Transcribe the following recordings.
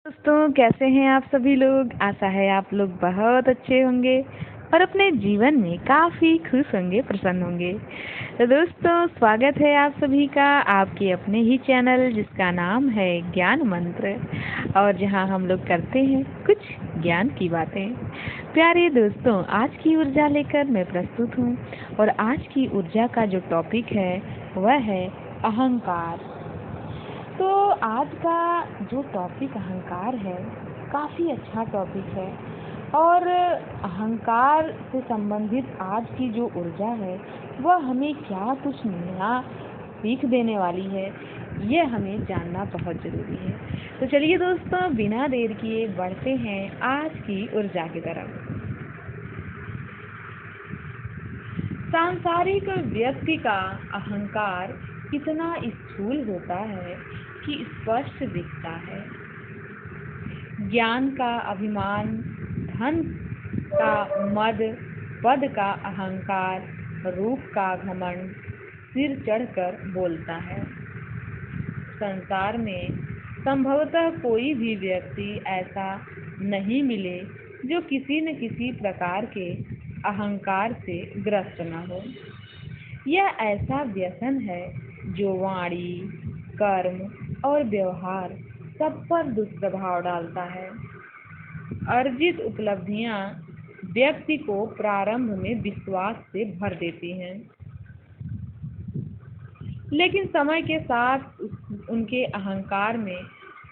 दोस्तों, कैसे हैं आप सभी लोग। आशा है आप लोग बहुत अच्छे होंगे और अपने जीवन में काफ़ी खुश होंगे, प्रसन्न होंगे। तो दोस्तों, स्वागत है आप सभी का आपके अपने ही चैनल जिसका नाम है ज्ञान मंत्र, और जहां हम लोग करते हैं कुछ ज्ञान की बातें। प्यारे दोस्तों, आज की ऊर्जा लेकर मैं प्रस्तुत हूँ, और आज की ऊर्जा का जो टॉपिक है वह है अहंकार। तो आज का जो टॉपिक अहंकार है, काफ़ी अच्छा टॉपिक है। और अहंकार से संबंधित आज की जो ऊर्जा है वह हमें क्या कुछ नया सीख देने वाली है, यह हमें जानना बहुत ज़रूरी है। तो चलिए दोस्तों, बिना देर किए बढ़ते हैं आज की ऊर्जा की तरफ। सांसारिक व्यक्ति का अहंकार कितना स्थूल होता है कि स्पष्ट दिखता है। ज्ञान का अभिमान, धन का मद, पद का अहंकार, रूप का घमंड सिर चढ़कर बोलता है। संसार में संभवतः कोई भी व्यक्ति ऐसा नहीं मिले जो किसी न किसी प्रकार के अहंकार से ग्रस्त न हो। यह ऐसा व्यसन है जो वाणी, कर्म और व्यवहार सब पर दुष्प्रभाव डालता है। अर्जित उपलब्धियां व्यक्ति को प्रारंभ में विश्वास से भर देती हैं, लेकिन समय के साथ उनके अहंकार में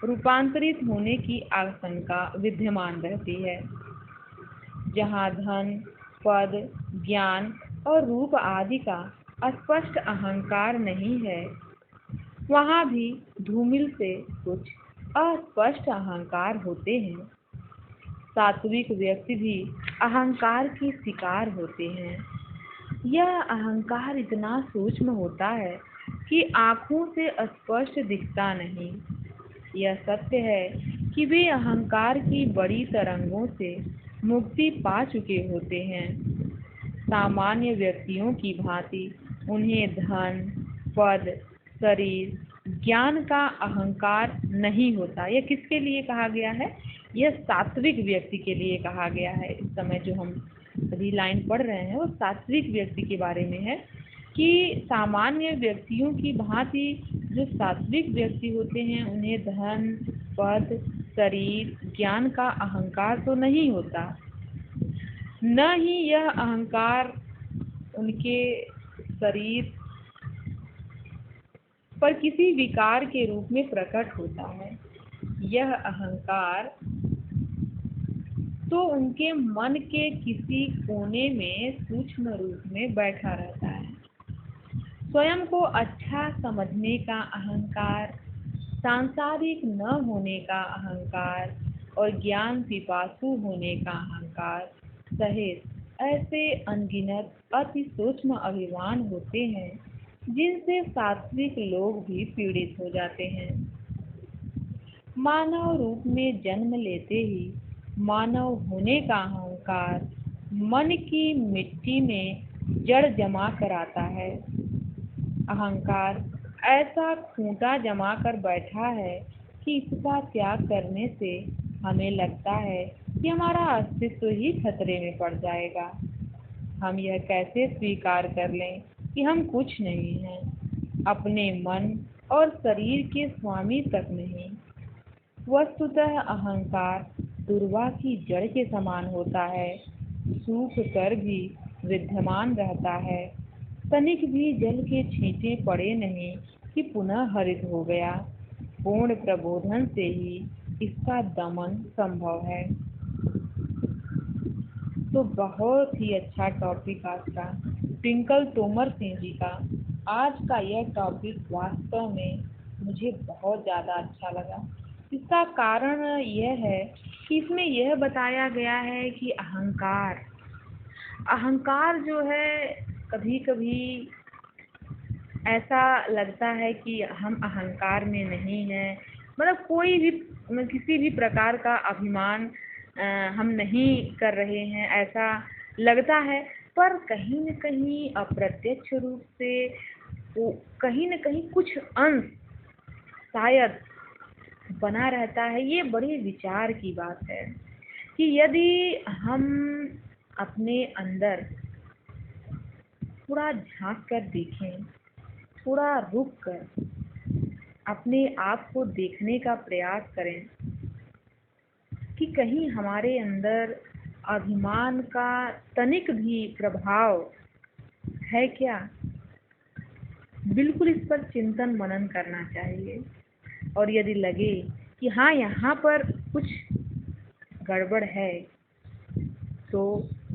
रूपांतरित होने की आशंका विद्यमान रहती है। जहाँ धन, पद, ज्ञान और रूप आदि का स्पष्ट अहंकार नहीं है, वहाँ भी धूमिल से कुछ अस्पष्ट अहंकार होते हैं। सात्विक व्यक्ति भी अहंकार की शिकार होते हैं। यह अहंकार इतना सूक्ष्म होता है कि आँखों से स्पष्ट दिखता नहीं। यह सत्य है कि वे अहंकार की बड़ी तरंगों से मुक्ति पा चुके होते हैं। सामान्य व्यक्तियों की भांति उन्हें धन, पद, शरीर, ज्ञान का अहंकार नहीं होता। यह किसके लिए कहा गया है? यह सात्विक व्यक्ति के लिए कहा गया है। इस समय जो हम अभी लाइन पढ़ रहे हैं वो सात्विक व्यक्ति के बारे में है कि सामान्य व्यक्तियों की भांति जो सात्विक व्यक्ति होते हैं उन्हें धन, पद, शरीर, ज्ञान का अहंकार तो नहीं होता, न ही यह अहंकार उनके शरीर पर किसी विकार के रूप में प्रकट होता है। यह अहंकार तो उनके मन के किसी कोने में सूक्ष्म रूप में बैठा रहता है। स्वयं को अच्छा समझने का अहंकार, सांसारिक न होने का अहंकार और ज्ञान पिपासु होने का अहंकार सहित ऐसे अनगिनत अति सूक्ष्म अभिमान होते हैं जिनसे सात्विक लोग भी पीड़ित हो जाते हैं। मानव रूप में जन्म लेते ही मानव होने का अहंकार मन की मिट्टी में जड़ जमा कर आता है। अहंकार ऐसा खूंटा जमा कर बैठा है कि इसका त्याग करने से हमें लगता है कि हमारा अस्तित्व ही खतरे में पड़ जाएगा। हम यह कैसे स्वीकार कर लें कि हम कुछ नहीं हैं, अपने मन और शरीर के स्वामी तक नहीं। वस्तुतः अहंकार दुर्वा की जड़ के समान होता है, सूख कर भी विद्यमान रहता है। तनिक भी जल के छींटे पड़े नहीं कि पुनः हरित हो गया। पूर्ण प्रबोधन से ही इसका दमन संभव है। तो बहुत ही अच्छा टॉपिक आज का ट्विंकल तोमर सिंह जी का आज का यह टॉपिक वास्तव में मुझे बहुत ज़्यादा अच्छा लगा। इसका कारण यह है कि इसमें यह बताया गया है कि अहंकार जो है, कभी कभी ऐसा लगता है कि हम अहंकार में नहीं हैं, मतलब कोई भी किसी भी प्रकार का अभिमान हम नहीं कर रहे हैं, ऐसा लगता है। पर कहीं न कहीं अप्रत्यक्ष रूप से कहीं न कहीं कुछ अंश शायद बना रहता है, ये बड़े विचार की बात है कि यदि हम अपने अंदर थोड़ा झांक कर देखें, थोड़ा रुक कर अपने आप को देखने का प्रयास करें कि कहीं हमारे अंदर अभिमान का तनिक भी प्रभाव है क्या। बिल्कुल इस पर चिंतन मनन करना चाहिए, और यदि लगे कि हाँ यहाँ पर कुछ गड़बड़ है तो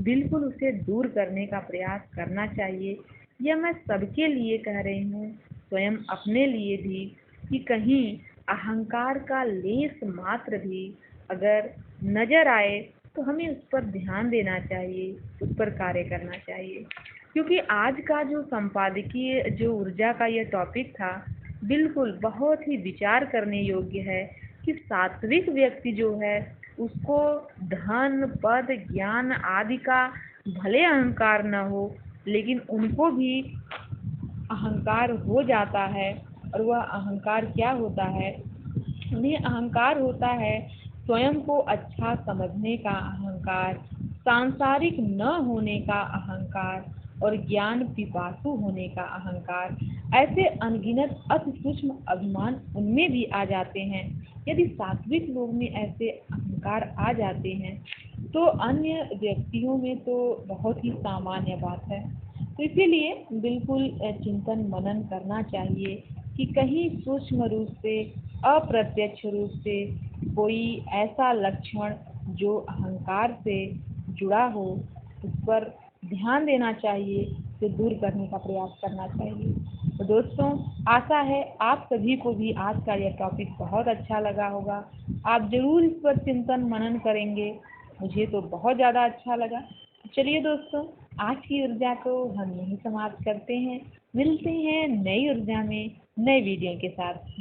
बिल्कुल उसे दूर करने का प्रयास करना चाहिए। यह मैं सबके लिए कह रही हूँ, स्वयं अपने लिए भी, कि कहीं अहंकार का लेस मात्र भी अगर नजर आए तो हमें उस पर ध्यान देना चाहिए, उस पर कार्य करना चाहिए। क्योंकि आज का जो संपादकीय जो ऊर्जा का यह टॉपिक था, बिल्कुल बहुत ही विचार करने योग्य है कि सात्विक व्यक्ति जो है उसको धन पद ज्ञान आदि का भले अहंकार न हो, लेकिन उनको भी अहंकार हो जाता है। और वह अहंकार क्या होता है? उन्हें अहंकार होता है स्वयं को अच्छा समझने का अहंकार, सांसारिक न होने का अहंकार और ज्ञान पिपासु होने का अहंकार। ऐसे अनगिनत अति सूक्ष्म अभिमान उनमें भी आ जाते हैं। यदि सात्विक लोग में ऐसे अहंकार आ जाते हैं तो अन्य व्यक्तियों में तो बहुत ही सामान्य बात है। तो इसीलिए बिल्कुल चिंतन मनन करना चाहिए कि कहीं सूक्ष्म रूप से, अप्रत्यक्ष रूप से कोई ऐसा लक्षण जो अहंकार से जुड़ा हो, उस पर ध्यान देना चाहिए, उसे दूर करने का प्रयास करना चाहिए। तो दोस्तों, आशा है आप सभी को भी आज का यह टॉपिक बहुत अच्छा लगा होगा। आप ज़रूर इस पर चिंतन मनन करेंगे। मुझे तो बहुत ज़्यादा अच्छा लगा। चलिए दोस्तों, आज की ऊर्जा को हम यहीं समाप्त करते हैं। मिलते हैं नई ऊर्जा में नए वीडियो के साथ।